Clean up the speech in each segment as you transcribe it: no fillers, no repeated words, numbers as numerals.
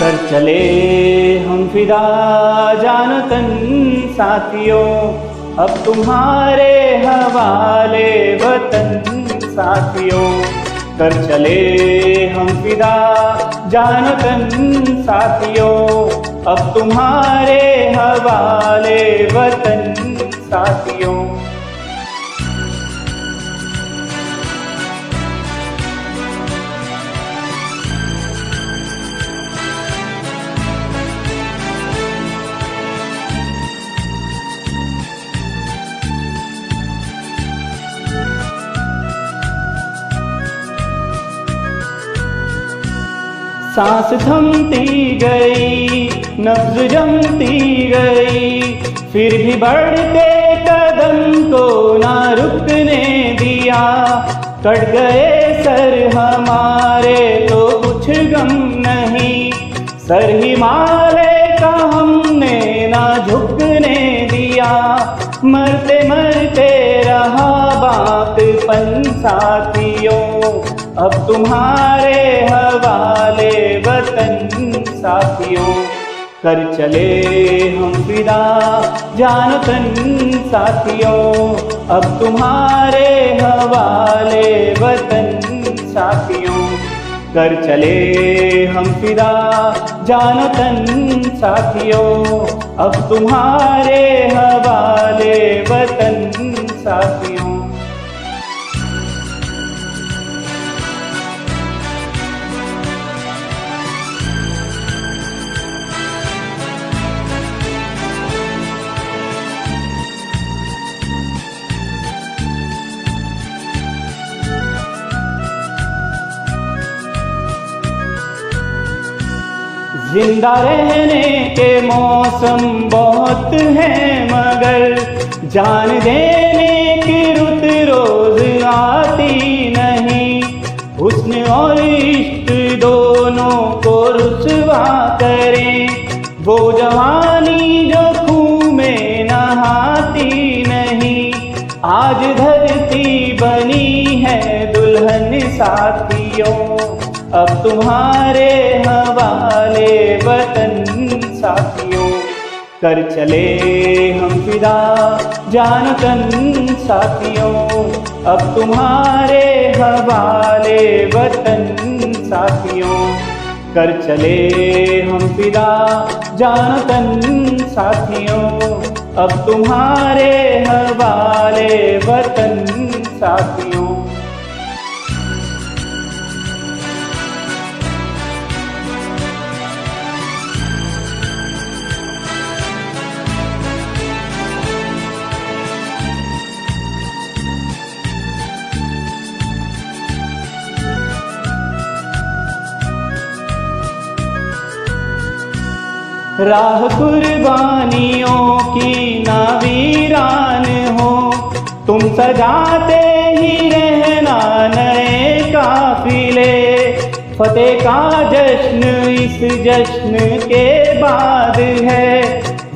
कर चले हम फिदा जान तन साथियों, अब तुम्हारे हवाले वतन साथियों। कर चले हम फिदा जान तन साथियों, अब तुम्हारे हवाले वतन साथियों। सांस थमती गई, नब्ज जमती गई, फिर भी बढ़ते कदम को ना रुकने दिया। कट गए सर हमारे तो कुछ गम नहीं, सर हिमालय का हमने ना झुकने दिया। मरते मरते रहा बाकपन साथियों, अब तुम्हारे हवाले वतन साथियों। कर चले हम फिदा जान तन साथियों, अब तुम्हारे हवाले वतन साथियों। कर चले हम फिदा जान तन साथियों, अब तुम्हारे हवाले वतन साथियों। जिंदा रहने के मौसम बहुत हैं, मगर जान देने की रुत रोज आती नहीं। हुस्न और इश्क दोनों को रुसवा करें, वो जवानी जो खून में नहाती नहीं। आज धरती बनी है दुल्हन साथियों, अब तुम्हारे हवाले वतन साथियों। कर चले हम फिदा जान तन साथियों, अब तुम्हारे हवाले वतन साथियों। कर चले हम फिदा जान तन साथियों, अब तुम्हारे हवाले वतन साथियों। राह कुर्बानियों की ना वीरान हो, तुम सजाते ही रहना नए काफिले। फतेह का जश्न इस जश्न के बाद है,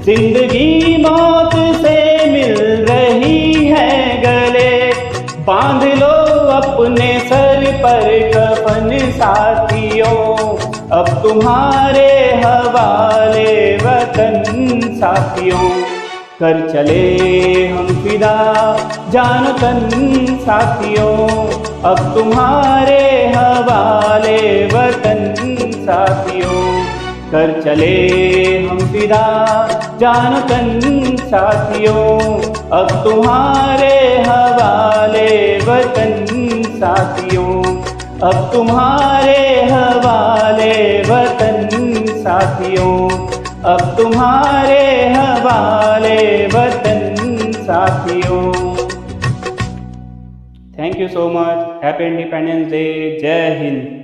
जिंदगी मौत से मिल रही है गले। बांध लो अपने सर पर कफन साथियों, अब तुम्हारे हवाले वतन साथियों। कर चले हम फिदा जान तन साथियों, अब तुम्हारे हवाले वतन साथियों। कर चले हम फिदा जान तन साथियों, अब तुम्हारे हवाले वतन साथियों। अब तुम्हारे हवाले वतन साथियों, अब तुम्हारे हवाले वतन साथियों। Thank you so much. Happy independence day. जय हिंद।